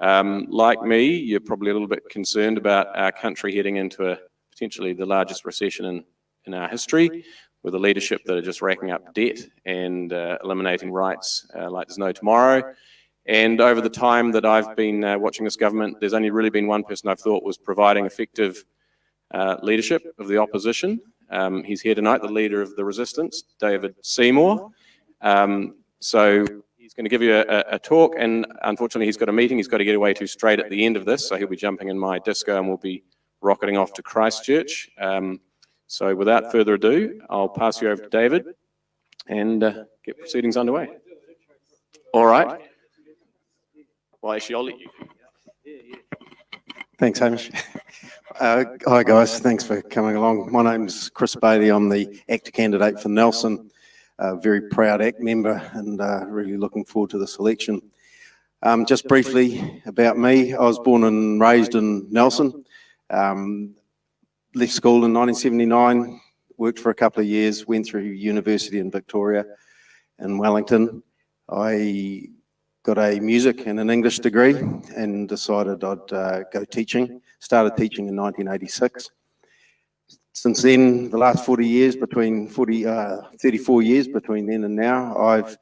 Like me, you're probably a little bit concerned about our country heading into potentially the largest recession in our history, with a leadership that are just racking up debt and eliminating rights like there's no tomorrow. And over the time that I've been watching this government, there's only really been one person I've thought was providing effective leadership of the opposition. He's here tonight, the leader of the resistance, David Seymour. So he's going to give you a talk, and unfortunately he's got a meeting he's got to get away to straight at the end of this, so he'll be jumping in my disco and we'll be rocketing off to Christchurch. So without further ado, I'll pass you over to David and get proceedings underway. All right. Well, actually, I'll let you. Thanks, Hamish. Hi, guys. Thanks for coming along. My name's Chris Bailey. I'm the actor candidate for Nelson. Very proud ACT member and really looking forward to this election. Just briefly about me, I was born and raised in Nelson. Left school in 1979, worked for a couple of years, went through university in Victoria in Wellington. I got a music and an English degree and decided I'd go teaching. Started teaching in 1986. Since then, the last 34 years between then and now, I've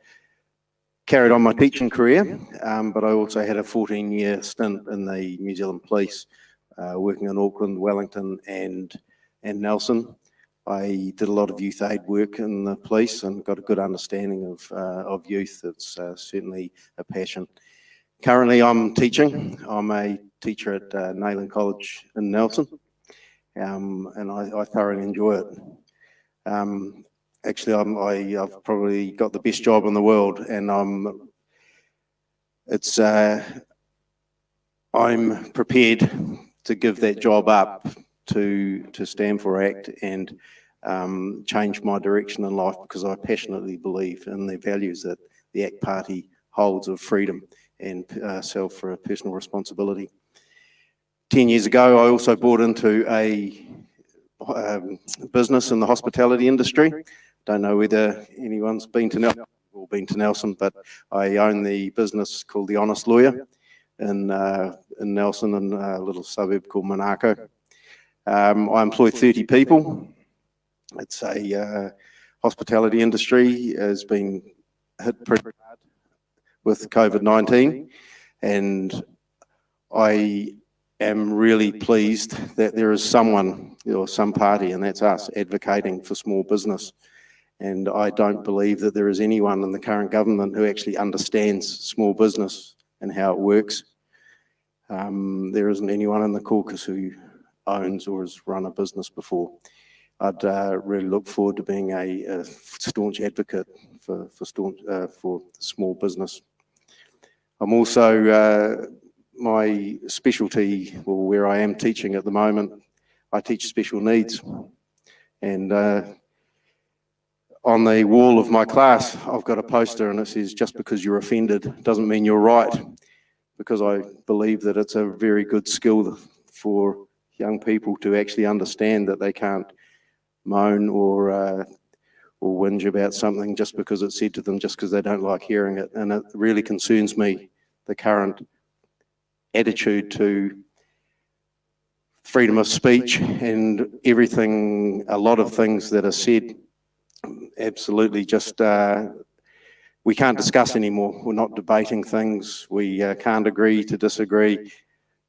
carried on my teaching career, but I also had a 14-year stint in the New Zealand Police, working in Auckland, Wellington and Nelson. I did a lot of youth aid work in the police and got a good understanding of youth. It's certainly a passion. Currently I'm teaching. I'm a teacher at Nayland College in Nelson, and I thoroughly enjoy it. Actually, I've probably got the best job in the world, and I'm prepared to give that job up to stand for ACT and change my direction in life, because I passionately believe in the values that the ACT Party holds of freedom and personal responsibility. 10 years ago, I also bought into a business in the hospitality industry. Don't know whether anyone's been to Nelson, but I own the business called The Honest Lawyer in Nelson, in a little suburb called Monaco. I employ 30 people. It's a hospitality industry has been hit pretty hard with COVID-19, and I am really pleased that there is someone or some party, and that's us, advocating for small business. And I don't believe that there is anyone in the current government who actually understands small business and how it works. There isn't anyone in the caucus who owns or has run a business before. I'd really look forward to being a staunch advocate for small business. I'm also, my specialty, or where I am teaching at the moment, I teach special needs. And on the wall of my class, I've got a poster and it says, "Just because you're offended doesn't mean you're right," because I believe that it's a very good skill for young people to actually understand that they can't moan or whinge about something just because it's said to them, just because they don't like hearing it. And it really concerns me, the current attitude to freedom of speech and everything, a lot of things that are said, absolutely just, we can't discuss anymore. We're not debating things. We can't agree to disagree.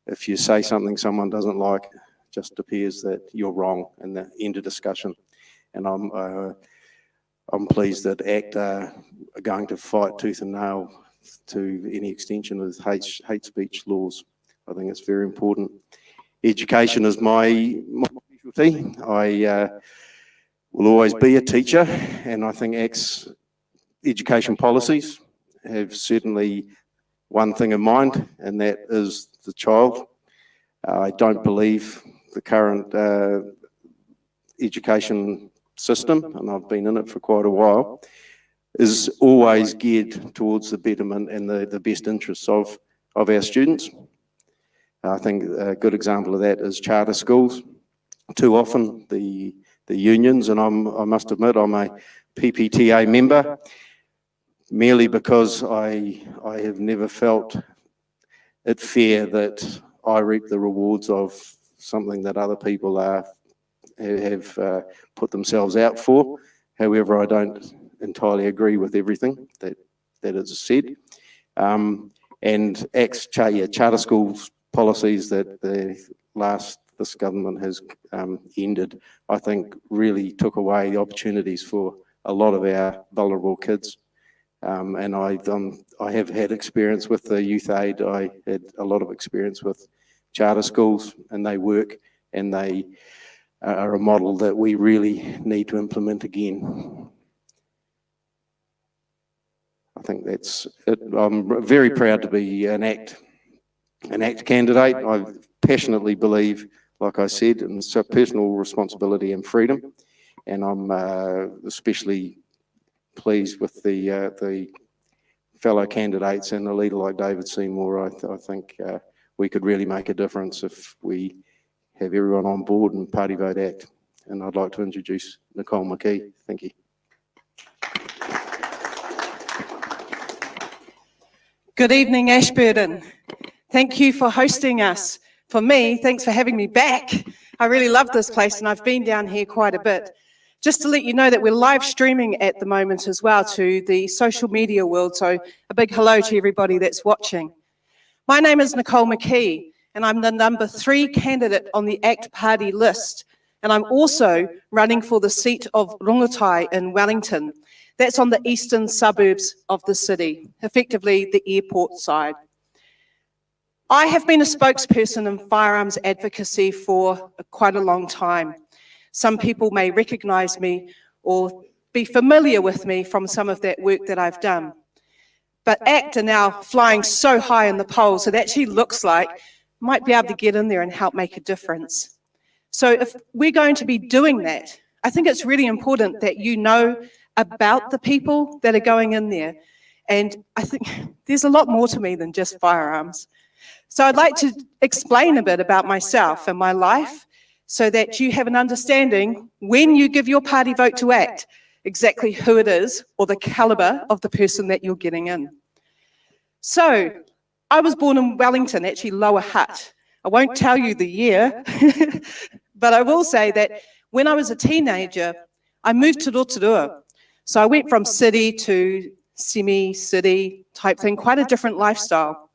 If you say something someone doesn't like, it just appears that you're wrong, and the end of discussion. And I'm pleased that ACT are going to fight tooth and nail to any extension of hate speech laws. I think it's very important. Education is my specialty. I will always be a teacher, and I think ACT's education policies have certainly one thing in mind, and that is the child. I don't believe the current education system, and I've been in it for quite a while, is always geared towards the betterment and the best interests of our students. I think a good example of that is charter schools. Too often the unions, and I must admit I'm a PPTA member, merely because I have never felt it fair that I reap the rewards of something that other people have put themselves out for. However, I don't entirely agree with everything that is said. And charter schools policies that this government has ended, I think really took away the opportunities for a lot of our vulnerable kids. And I have had experience with the youth aid. I had a lot of experience with charter schools, and they work, and they are a model that we really need to implement again. I think that's it. I'm very proud to be an ACT candidate. I passionately believe, like I said, in personal responsibility and freedom, and I'm especially pleased with the fellow candidates and a leader like David Seymour. I think we could really make a difference if we have everyone on board and Party Vote ACT. And I'd like to introduce Nicole McKee. Thank you. Good evening, Ashburton. Thank you for hosting us. For me, thanks for having me back. I really love this place, and I've been down here quite a bit. Just to let you know that we're live streaming at the moment as well to the social media world, so a big hello to everybody that's watching. My name is Nicole McKee, and I'm the number 3 candidate on the ACT Party list, and I'm also running for the seat of Rongotai in Wellington. That's on the eastern suburbs of the city, effectively the airport side. I have been a spokesperson in firearms advocacy for quite a long time. Some people may recognise me or be familiar with me from some of that work that I've done. But ACT are now flying so high in the polls, it actually looks like might be able to get in there and help make a difference. So if we're going to be doing that, I think it's really important that you know about the people that are going in there. And I think there's a lot more to me than just firearms. So I'd like to explain a bit about myself and my life so that you have an understanding when you give your party vote to ACT, exactly who it is or the calibre of the person that you're getting in. So I was born in Wellington, actually Lower Hutt. I won't tell you the year, but I will say that when I was a teenager, I moved to Rotorua. So I went from city to semi-city type thing, quite a different lifestyle.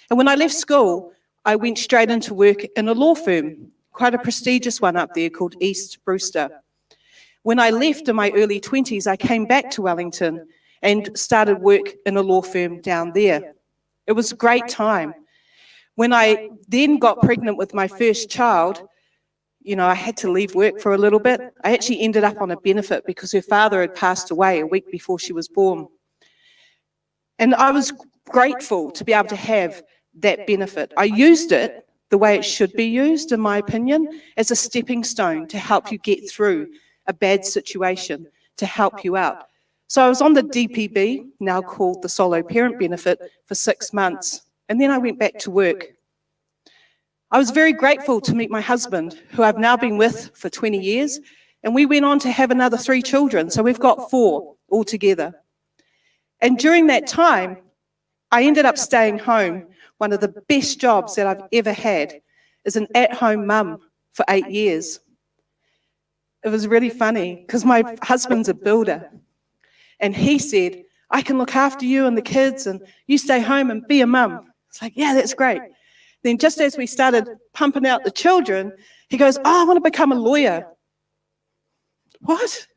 And when I left school, I went straight into work in a law firm, quite a prestigious one up there called East Brewster. When I left in my early 20s, I came back to Wellington and started work in a law firm down there. It was a great time. When I then got pregnant with my first child, you know, I had to leave work for a little bit. I actually ended up on a benefit because her father had passed away a week before she was born. And I was grateful to be able to have that benefit. I used it the way it should be used, in my opinion, as a stepping stone to help you get through a bad situation, to help you out. So I was on the DPB, now called the Solo Parent Benefit, for 6 months. And then I went back to work. I was very grateful to meet my husband, who I've now been with for 20 years, and we went on to have another 3 children, so we've got 4 altogether. And during that time, I ended up staying home. One of the best jobs that I've ever had is an at-home mum for 8 years. It was really funny, because my husband's a builder, and he said, I can look after you and the kids, and you stay home and be a mum. It's like, yeah, that's great. Then just as we started pumping out the children, he goes, oh, I want to become a lawyer. What?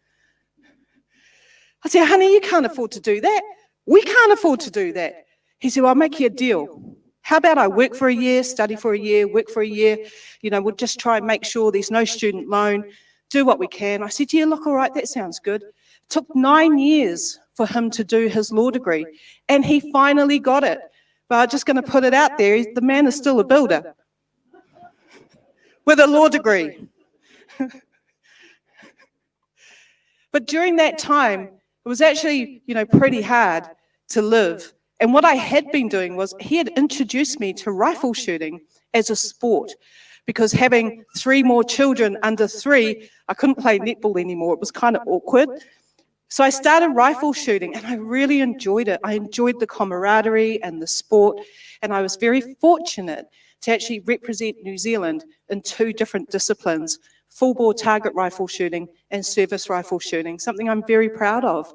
I said, honey, you can't afford to do that. We can't afford to do that. He said, well, I'll make you a deal. How about I work for a year, study for a year, work for a year. You know, we'll just try and make sure there's no student loan, do what we can. I said, yeah, look, all right, that sounds good. It took 9 years for him to do his law degree, and he finally got it. But I'm just going to put it out there, the man is still a builder with a law degree. But during that time, it was actually, you know, pretty hard to live. And what I had been doing was he had introduced me to rifle shooting as a sport, because having 3 more children under 3, I couldn't play netball anymore. It was kind of awkward. So I started rifle shooting and I really enjoyed it. I enjoyed the camaraderie and the sport, and I was very fortunate to actually represent New Zealand in 2 different disciplines, full bore target rifle shooting and service rifle shooting, something I'm very proud of.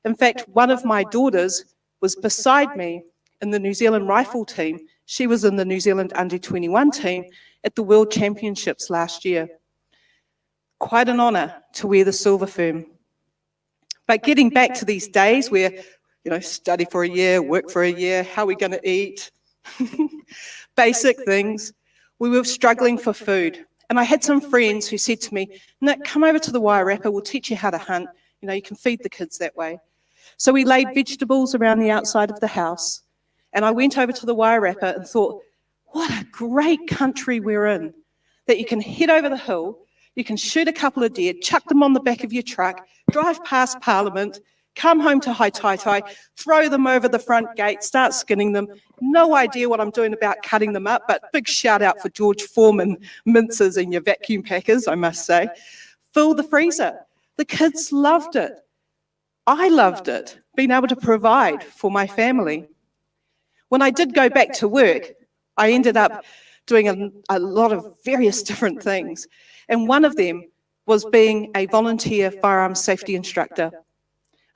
In fact, one of my daughters was beside me in the New Zealand rifle team. She was in the New Zealand under-21 team at the World Championships last year. Quite an honour to wear the silver fern. But getting back to these days where, study for a year, work for a year, how are we going to eat? Basic things. We were struggling for food. And I had some friends who said to me, Nick, come over to the Wairarapa, we'll teach you how to hunt. You can feed the kids that way. So we laid vegetables around the outside of the house. And I went over to the Wairarapa and thought, what a great country we're in, that you can head over the hill, you can shoot a couple of deer, chuck them on the back of your truck, drive past Parliament, come home to Haitaitai, throw them over the front gate, start skinning them. No idea what I'm doing about cutting them up, but big shout out for George Foreman minces and your vacuum packers, I must say. Fill the freezer. The kids loved it. I loved it, being able to provide for my family. When I did go back to work, I ended up doing a lot of various different things. And one of them was being a volunteer firearms safety instructor.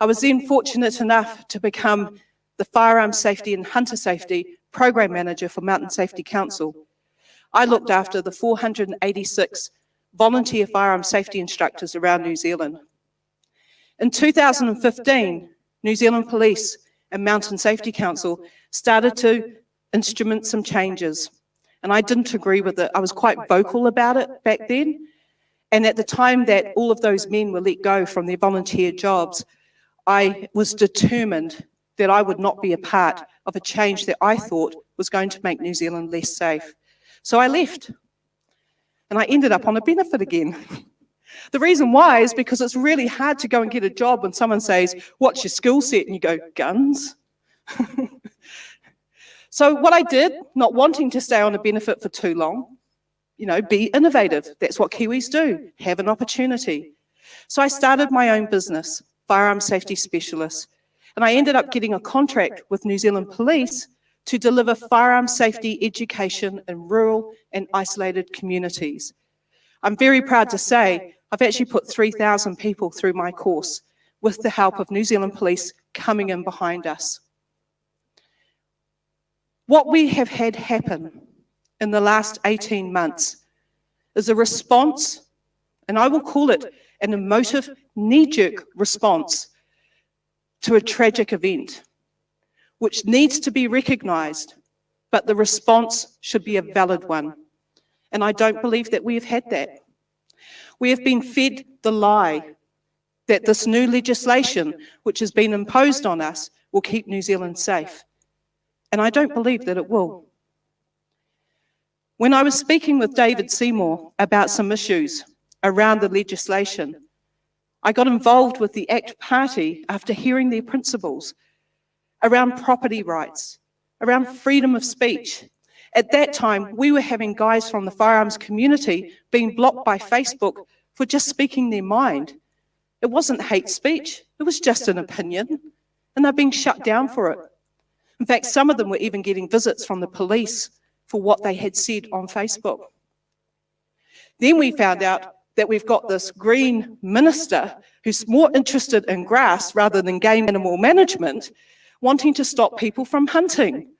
I was then fortunate enough to become the Firearms Safety and Hunter Safety Program Manager for Mountain Safety Council. I looked after the 486 volunteer firearms safety instructors around New Zealand. In 2015, New Zealand Police and Mountain Safety Council started to instrument some changes. And I didn't agree with it. I was quite vocal about it back then. And at the time that all of those men were let go from their volunteer jobs, I was determined that I would not be a part of a change that I thought was going to make New Zealand less safe. So I left. And I ended up on a benefit again. The reason why is because it's really hard to go and get a job when someone says, what's your skill set? And you go, guns. So what I did, not wanting to stay on a benefit for too long, be innovative. That's what Kiwis do, have an opportunity. So I started my own business, Firearms Safety Specialist, and I ended up getting a contract with New Zealand Police to deliver firearms safety education in rural and isolated communities. I'm very proud to say I've actually put 3,000 people through my course with the help of New Zealand Police coming in behind us. What we have had happen in the last 18 months is a response, and I will call it an emotive, knee-jerk response to a tragic event, which needs to be recognised, but the response should be a valid one. And I don't believe that we have had that. We have been fed the lie that this new legislation, which has been imposed on us, will keep New Zealand safe. And I don't believe that it will. When I was speaking with David Seymour about some issues around the legislation, I got involved with the ACT Party after hearing their principles around property rights, around freedom of speech. At that time, we were having guys from the firearms community being blocked by Facebook for just speaking their mind. It wasn't hate speech, it was just an opinion, and they're being shut down for it. In fact, some of them were even getting visits from the police for what they had said on Facebook. Then we found out that we've got this Green minister who's more interested in grass rather than game animal management, wanting to stop people from hunting.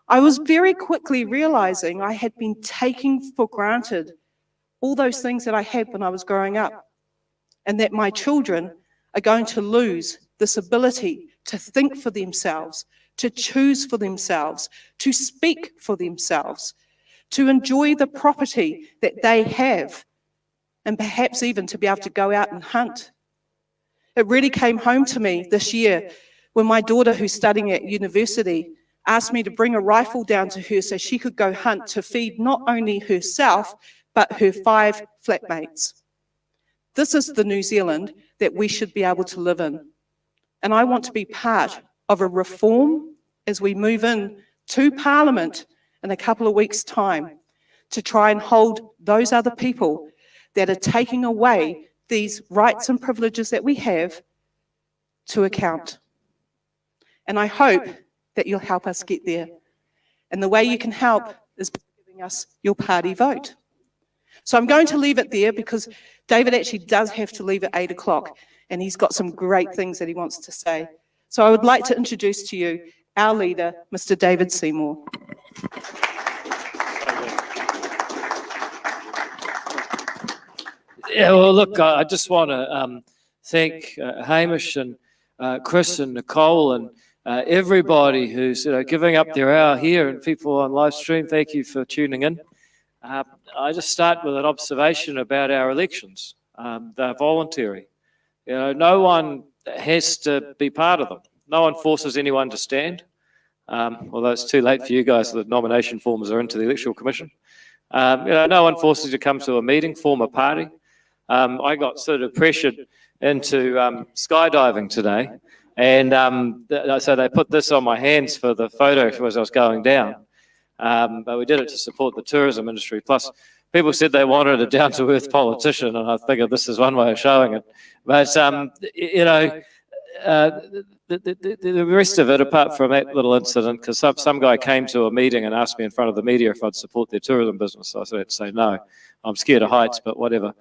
I was very quickly realizing I had been taking for granted all those things that I had when I was growing up, and that my children are going to lose this ability to think for themselves, to choose for themselves, to speak for themselves, to enjoy the property that they have, and perhaps even to be able to go out and hunt. It really came home to me this year when my daughter, who's studying at university, asked me to bring a rifle down to her so she could go hunt to feed not only herself, but her 5 flatmates. This is the New Zealand that we should be able to live in. And I want to be part of a reform as we move in to Parliament in a couple of weeks' time to try and hold those other people that are taking away these rights and privileges that we have to account. And I hope that you'll help us get there. And the way you can help is by giving us your party vote. So I'm going to leave it there because David actually does have to leave at 8 o'clock and he's got some great things that he wants to say. So I would like to introduce to you our leader, Mr. David Seymour. Yeah, well, look, I just want to thank Hamish and Chris and Nicole and everybody who's giving up their hour here and people on live stream. Thank you for tuning in. I just start with an observation about our elections. They're voluntary. No one has to be part of them. No one forces anyone to stand. Although it's too late for you guys, the nomination forms are into the Electoral Commission. No one forces you to come to a meeting, form a party. I got sort of pressured into skydiving today, and so they put this on my hands for the photo as I was going down. But we did it to support the tourism industry. Plus, people said they wanted a down-to-earth politician, and I figured this is one way of showing it. But the rest of it, apart from that little incident, because some guy came to a meeting and asked me in front of the media if I'd support their tourism business. So I had to say no. I'm scared of heights, but whatever.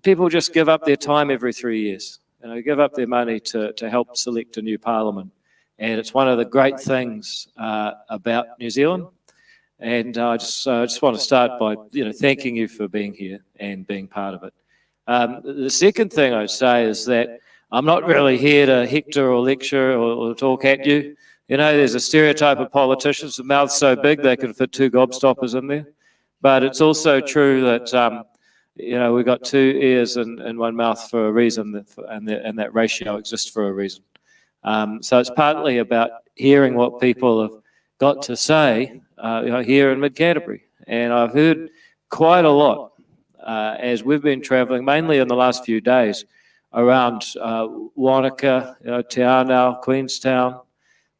People just give up their time every 3 years. Give up their money to help select a new parliament. And it's one of the great things about New Zealand. And I just want to start by thanking you for being here and being part of it. The second thing I'd say is that I'm not really here to hector or lecture or talk at you. There's a stereotype of politicians, the mouth's so big they can fit 2 gobstoppers in there. But it's also true that, we've got 2 ears and 1 mouth for a reason, and that ratio exists for a reason. So it's partly about hearing what people have got to say here in Mid-Canterbury. And I've heard quite a lot as we've been travelling, mainly in the last few days, around Wanaka, Te Anau, Queenstown,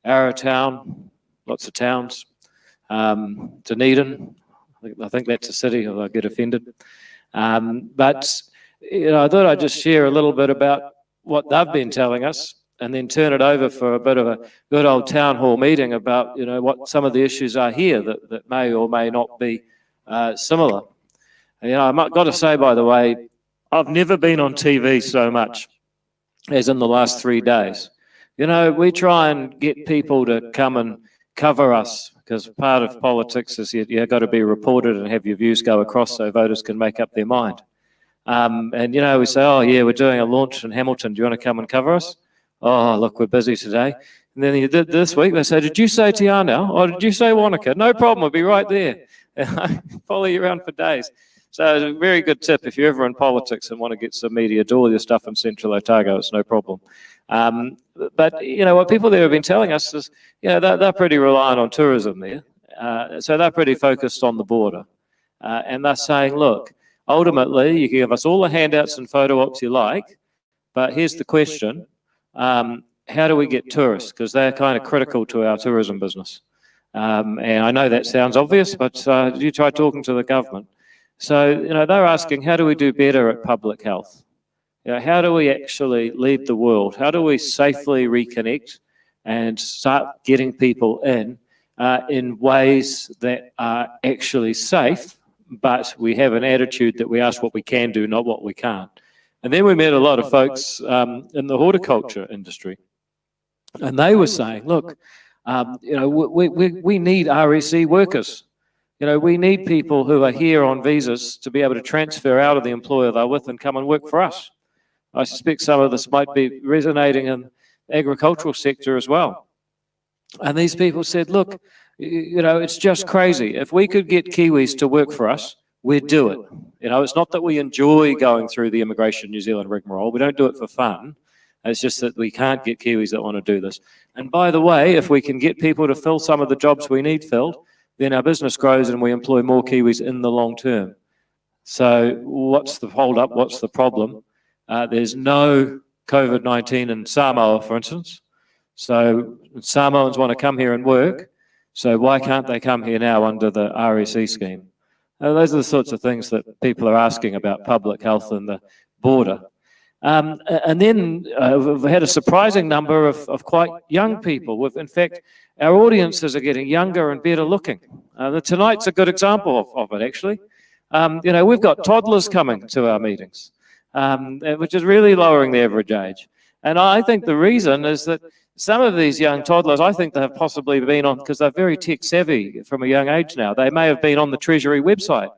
Arrowtown, lots of towns, Dunedin, I think that's a city, although I get offended. But I thought I'd just share a little bit about what they've been telling us and then turn it over for a bit of a good old town hall meeting about what some of the issues are here that may or may not be similar. I've got to say, by the way, I've never been on TV so much as in the last 3 days. We try and get people to come and cover us because part of politics is you've got to be reported and have your views go across so voters can make up their mind. We say, oh yeah, we're doing a launch in Hamilton. Do you want to come and cover us? Oh, look, we're busy today. And then you did this week, they say, did you say Te Anau? Or did you say Wanaka? No problem, we'll be right there. And I follow you around for days. So it's a very good tip. If you're ever in politics and want to get some media, do all your stuff in Central Otago, it's no problem. But what people there have been telling us is, they're pretty reliant on tourism there. So they're pretty focused on the border. And they're saying, look, ultimately, you can give us all the handouts and photo ops you like, but here's the question. How do we get tourists? Because they're kind of critical to our tourism business. And I know that sounds obvious, but you try talking to the government. So, they're asking, how do we do better at public health? How do we actually lead the world? How do we safely reconnect and start getting people in ways that are actually safe, but we have an attitude that we ask what we can do, not what we can't. And then we met a lot of folks in the horticulture industry, and they were saying, look, we need RSE workers. We need people who are here on visas to be able to transfer out of the employer they're with and come and work for us. I suspect some of this might be resonating in the agricultural sector as well. And these people said, look, it's just crazy. If we could get Kiwis to work for us, we'd do it. It's not that we enjoy going through the Immigration New Zealand rigmarole. We don't do it for fun. It's just that we can't get Kiwis that want to do this. And by the way, if we can get people to fill some of the jobs we need filled, then our business grows and we employ more Kiwis in the long term. So what's the hold up? What's the problem? There's no COVID-19 in Samoa, for instance. So Samoans want to come here and work. So why can't they come here now under the RSE scheme? Those are the sorts of things that people are asking about public health and the border. And then we've had a surprising number of quite young people. In fact, our audiences are getting younger and better looking. Tonight's a good example of it, actually. We've got toddlers coming to our meetings, which is really lowering the average age. And I think the reason is that some of these young toddlers, I think they have possibly been on, because they're very tech savvy from a young age now, they may have been on the Treasury website,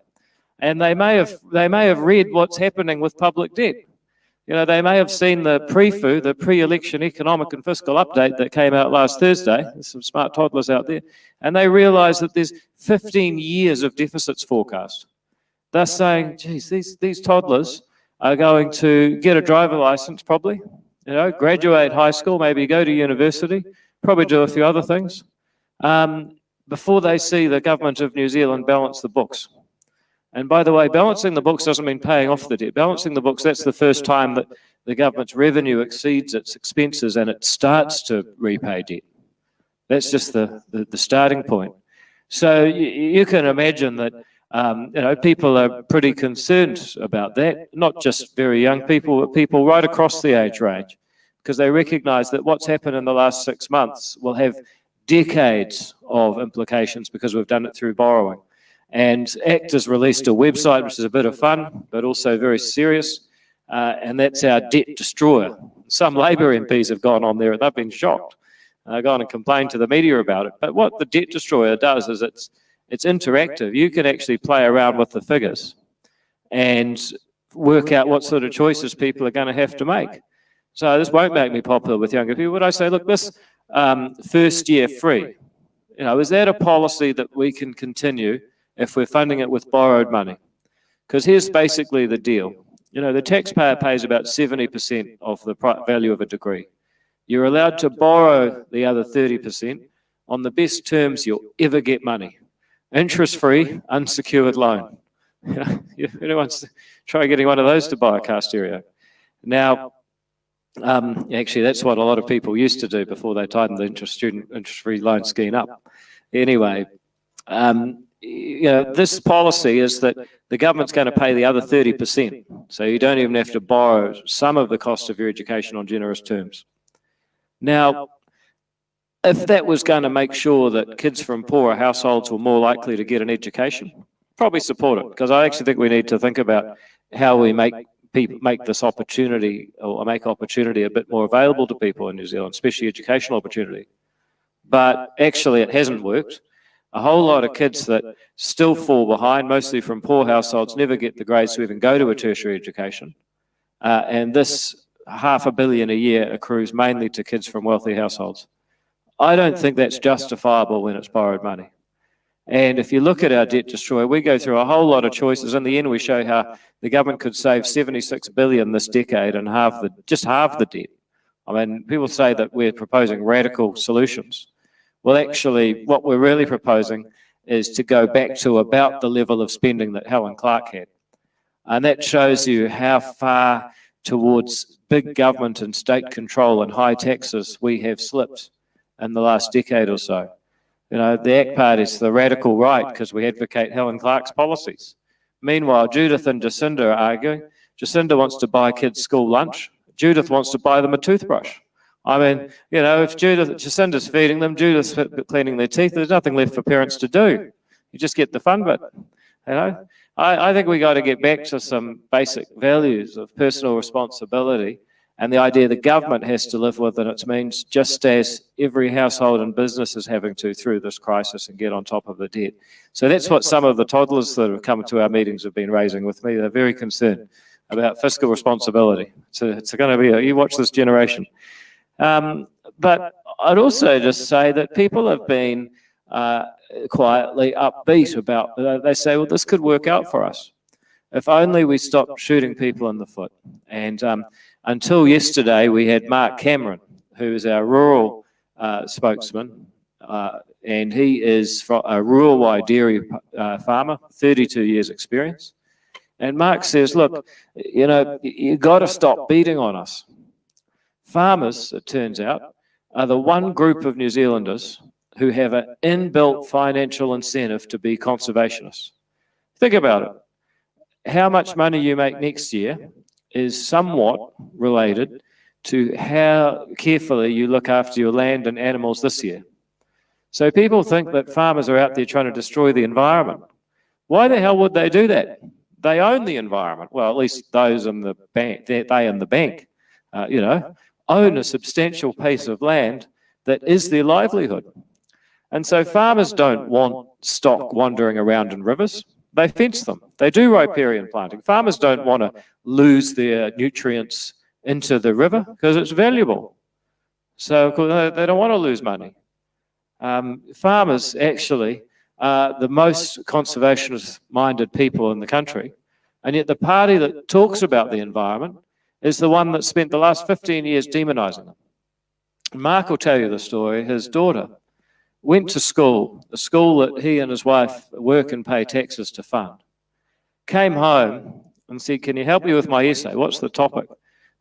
and they may have read what's happening with public debt. They may have seen the pre-FU, the pre-election economic and fiscal update that came out last Thursday. There's some smart toddlers out there, and they realise that there's 15 years of deficits forecast. They're saying, geez, these toddlers are going to get a driver licence probably, graduate high school, maybe go to university, probably do a few other things, before they see the government of New Zealand balance the books. And by the way, balancing the books doesn't mean paying off the debt. Balancing the books, that's the first time that the government's revenue exceeds its expenses and it starts to repay debt. That's just the starting point. So you can imagine that people are pretty concerned about that, not just very young people, but people right across the age range, because they recognise that what's happened in the last 6 months will have decades of implications because we've done it through borrowing. And ACT has released a website, which is a bit of fun, but also very serious, and that's our debt destroyer. Some Labour MPs have gone on there and they've been shocked. They've gone and complained to the media about it. But what the debt destroyer does is it's interactive. You can actually play around with the figures and work out what sort of choices people are going to have to make. So this won't make me popular with younger people, but I say, look, this first year free, is that a policy that we can continue if we're funding it with borrowed money? Because here's basically the deal. The taxpayer pays about 70% of the value of a degree. You're allowed to borrow the other 30% on the best terms you'll ever get money. Interest-free, unsecured loan. Who wants to try getting one of those to buy a car stereo? Now, actually, that's what a lot of people used to do before they tightened the student interest-free loan scheme up. Anyway, this policy is that the government's going to pay the other 30%, so you don't even have to borrow some of the cost of your education on generous terms. Now, if that was going to make sure that kids from poorer households were more likely to get an education, probably support it, because I actually think we need to think about how we make this opportunity, or make opportunity a bit more available to people in New Zealand, especially educational opportunity. But actually it hasn't worked. A whole lot of kids that still fall behind, mostly from poor households, never get the grades to even go to a tertiary education. And this $500 million a year accrues mainly to kids from wealthy households. I don't think that's justifiable when it's borrowed money. And if you look at our debt destroyer, we go through a whole lot of choices. In the end, we show how the government could save $76 billion this decade and just halve the debt. I mean, people say that we're proposing radical solutions. Well, actually, what we're really proposing is to go back to about the level of spending that Helen Clark had. And that shows you how far towards big government and state control and high taxes we have slipped in the last decade or so. The ACT Party is the radical right because we advocate Helen Clark's policies. Meanwhile, Judith and Jacinda are arguing. Jacinda wants to buy kids school lunch. Judith wants to buy them a toothbrush. I mean, if Jacinda's feeding them, Judith's cleaning their teeth, there's nothing left for parents to do. You just get the fun bit. I think we got to get back to some basic values of personal responsibility and the idea the government has to live within its means, just as every household and business is having to through this crisis and get on top of the debt. So that's what some of the toddlers that have come to our meetings have been raising with me. They're very concerned about fiscal responsibility. It's going to be, you watch this generation. But I'd also just say that people have been quietly upbeat about, they say, well, this could work out for us. If only we stopped shooting people in the foot. And until yesterday, we had Mark Cameron, who is our rural spokesman, and he is from a rural dairy farmer, 32 years experience. And Mark says, look, you've got to stop beating on us. Farmers, it turns out, are the one group of New Zealanders who have an inbuilt financial incentive to be conservationists. Think about it. How much money you make next year is somewhat related to how carefully you look after your land and animals this year. So people think that farmers are out there trying to destroy the environment. Why the hell would they do that? They own the environment. Well, at least those in the bank, they in the bank, own a substantial piece of land that is their livelihood. And so farmers don't want stock wandering around in rivers. They fence them. They do riparian planting. Farmers don't want to lose their nutrients into the river because it's valuable. So they don't want to lose money. Farmers actually are the most conservationist-minded people in the country, and yet the party that talks about the environment is the one that spent the last 15 years demonising them. Mark will tell you the story. His daughter went to school, a school that he and his wife work and pay taxes to fund, came home and said, "Can you help me with my essay? What's the topic?"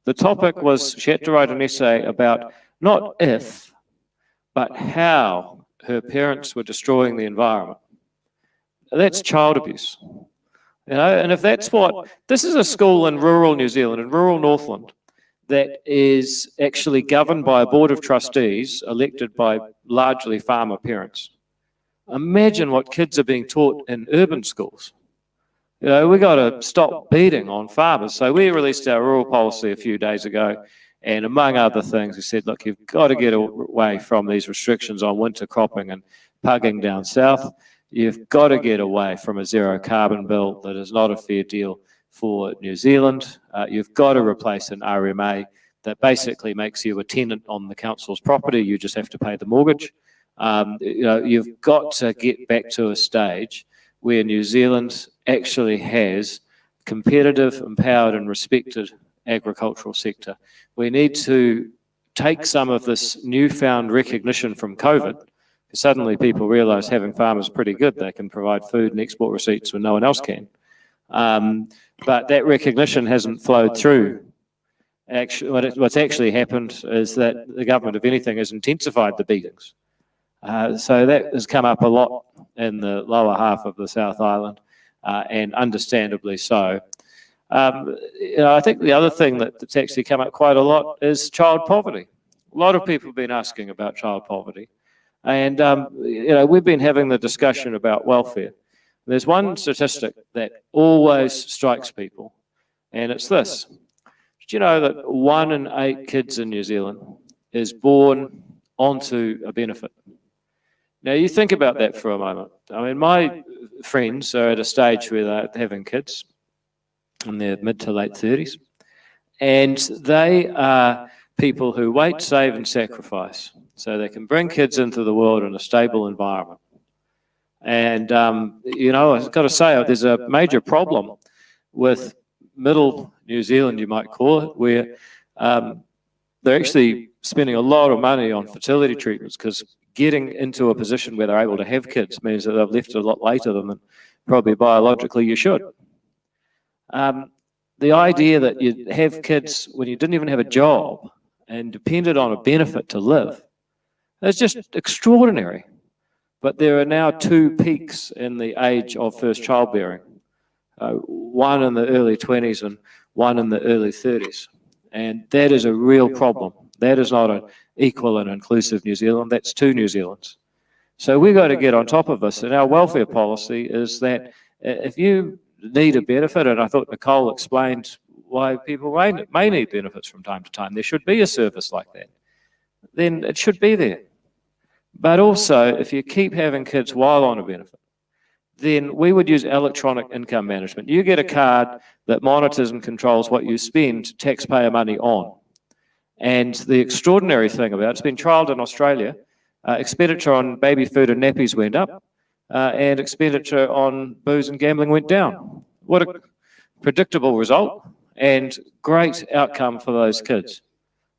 The topic was she had to write an essay about not if, but how her parents were destroying the environment. That's child abuse. And if that's what, this is a school in rural New Zealand, in rural Northland, that is actually governed by a board of trustees elected by largely farmer parents. Imagine what kids are being taught in urban schools. We've got to stop beating on farmers. So we released our rural policy a few days ago, and among other things, we said, look, you've got to get away from these restrictions on winter cropping and pugging down south. You've got to get away from a zero carbon bill that is not a fair deal for New Zealand. You've got to replace an RMA that basically makes you a tenant on the council's property. You just have to pay the mortgage. You've got to get back to a stage where New Zealand actually has competitive, empowered and respected agricultural sector. We need to take some of this newfound recognition from COVID. Suddenly people realise having farmers is pretty good. They can provide food and export receipts when no one else can. But that recognition hasn't flowed through. Actually, what's actually happened is that the government, if anything, has intensified the beatings. So that has come up a lot in the lower half of the South Island, and understandably so. I think the other thing that's actually come up quite a lot is child poverty. A lot of people have been asking about child poverty. And, we've been having the discussion about welfare. There's one statistic that always strikes people, and it's this. Did you know that 1 in 8 kids in New Zealand is born onto a benefit? Now, you think about that for a moment. I mean, my friends are at a stage where they're having kids in their mid to late 30s, and they are people who wait, save and sacrifice so they can bring kids into the world in a stable environment. And, I've got to say, there's a major problem with middle New Zealand, you might call it, where they're actually spending a lot of money on fertility treatments because getting into a position where they're able to have kids means that they've left a lot later than probably biologically you should. The idea that you have kids when you didn't even have a job and depended on a benefit to live, is just extraordinary. But there are now 2 peaks in the age of first childbearing, one in the early 20s and one in the early 30s. And that is a real problem. That is not an equal and inclusive New Zealand, that's 2 New Zealands. So we've got to get on top of this. And our welfare policy is that if you need a benefit, and I thought Nicole explained why people may need benefits from time to time, there should be a service like that, then it should be there. But also, if you keep having kids while on a benefit, then we would use electronic income management. You get a card that monitors and controls what you spend taxpayer money on. And the extraordinary thing about it's been trialled in Australia, expenditure on baby food and nappies went up, and expenditure on booze and gambling went down. What a predictable result and great outcome for those kids.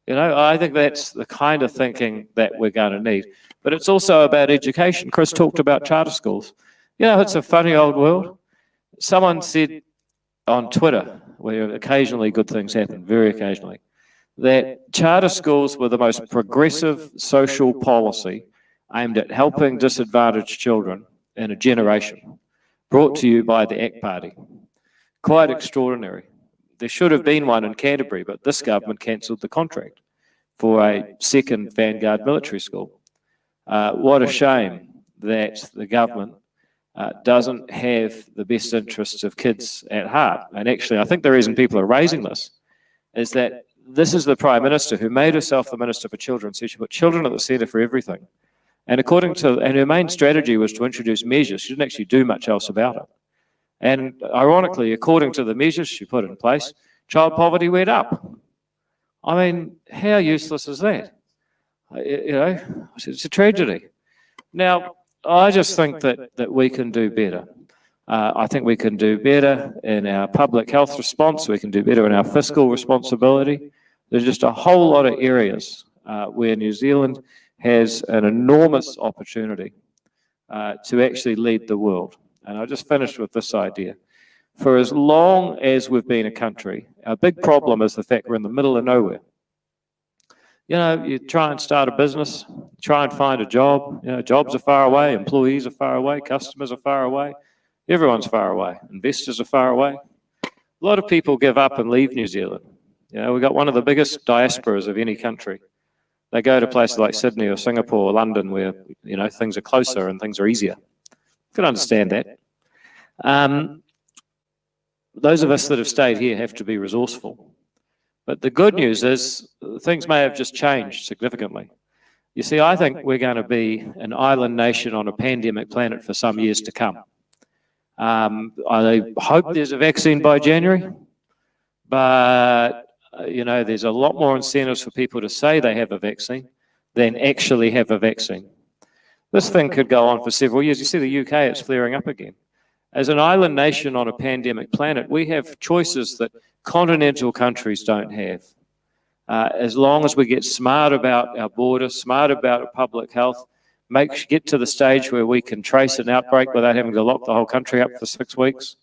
I think that's the kind of thinking that we're going to need. But it's also about education. Chris talked about charter schools. It's a funny old world. Someone said on Twitter, where occasionally good things happen, very occasionally, that charter schools were the most progressive social policy aimed at helping disadvantaged children in a generation, brought to you by the ACT Party. Quite extraordinary. there should have been one in Canterbury, but this government cancelled the contract for a second Vanguard military school. What a shame that the government doesn't have the best interests of kids at heart. And actually, I think the reason people are raising this is that this is the Prime Minister who made herself the Minister for Children, so she put children at the centre for everything. And her main strategy was to introduce measures. She didn't actually do much else about it. And ironically, according to the measures she put in place, child poverty went up. I mean, how useless is that? You know, it's a tragedy. Now, I just think that we can do better. I think we can do better in our public health response. We can do better in our fiscal responsibility. There's just a whole lot of areas where New Zealand has an enormous opportunity to actually lead the world. And I just finished with this idea. For as long as we've been a country, our big problem is the fact we're in the middle of nowhere. You know, you try and start a business, try and find a job. You know, jobs are far away, employees are far away, customers are far away, everyone's far away, investors are far away. A lot of people give up and leave New Zealand. You know, we've got one of the biggest diasporas of any country. They go to places like Sydney or Singapore or London where, you know, things are closer and things are easier. You can understand that. Those of us that have stayed here have to be resourceful. But the good news is things may have just changed significantly. You see, I think we're going to be an island nation on a pandemic planet for some years to come. I hope there's a vaccine by January, but you know, there's a lot more incentives for people to say they have a vaccine than actually have a vaccine. This thing could go on for several years. You see the UK, it's flaring up again. As an island nation on a pandemic planet, we have choices that continental countries don't have. As long as we get smart about our borders, smart about our public health, get to the stage where we can trace an outbreak without having to lock the whole country up for 6 weeks.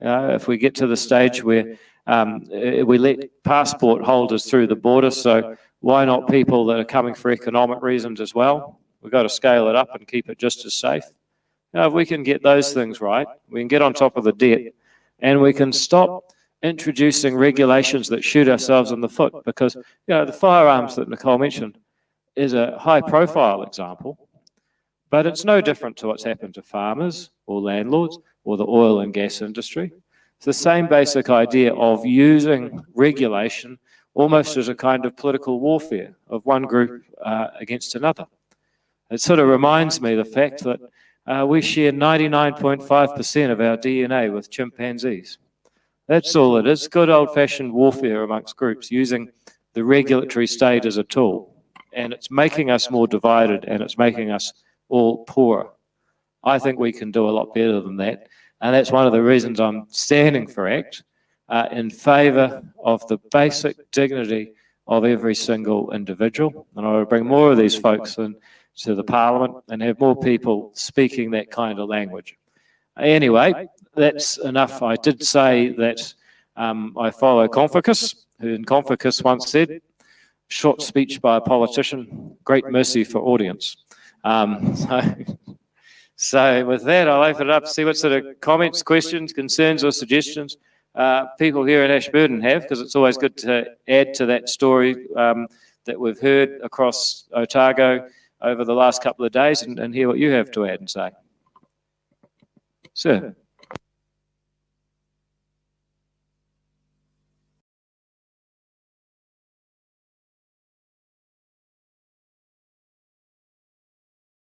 If we get to the stage where we let passport holders through the border, so why not people that are coming for economic reasons as well? We've got to scale it up and keep it just as safe. If we can get those things right, we can get on top of the debt, and we can stop introducing regulations that shoot ourselves in the foot, because you know the firearms that Nicole mentioned is a high-profile example, but it's no different to what's happened to farmers or landlords or the oil and gas industry. It's the same basic idea of using regulation almost as a kind of political warfare of one group against another. It sort of reminds me of the fact that we share 99.5% of our DNA with chimpanzees. That's all it is, good old-fashioned warfare amongst groups using the regulatory state as a tool. And it's making us more divided, and it's making us all poorer. I think we can do a lot better than that. And that's one of the reasons I'm standing for ACT in favour of the basic dignity of every single individual. And I want to bring more of these folks into the Parliament and have more people speaking that kind of language. Anyway, that's enough. I did say that I follow Confucius, who in Confucius once said, short speech by a politician, great mercy for audience. So with that, I'll open it up to see what sort of comments, questions, concerns or suggestions people here in Ashburton have, because it's always good to add to that story that we've heard across Otago over the last couple of days and hear what you have to add and say. Sir.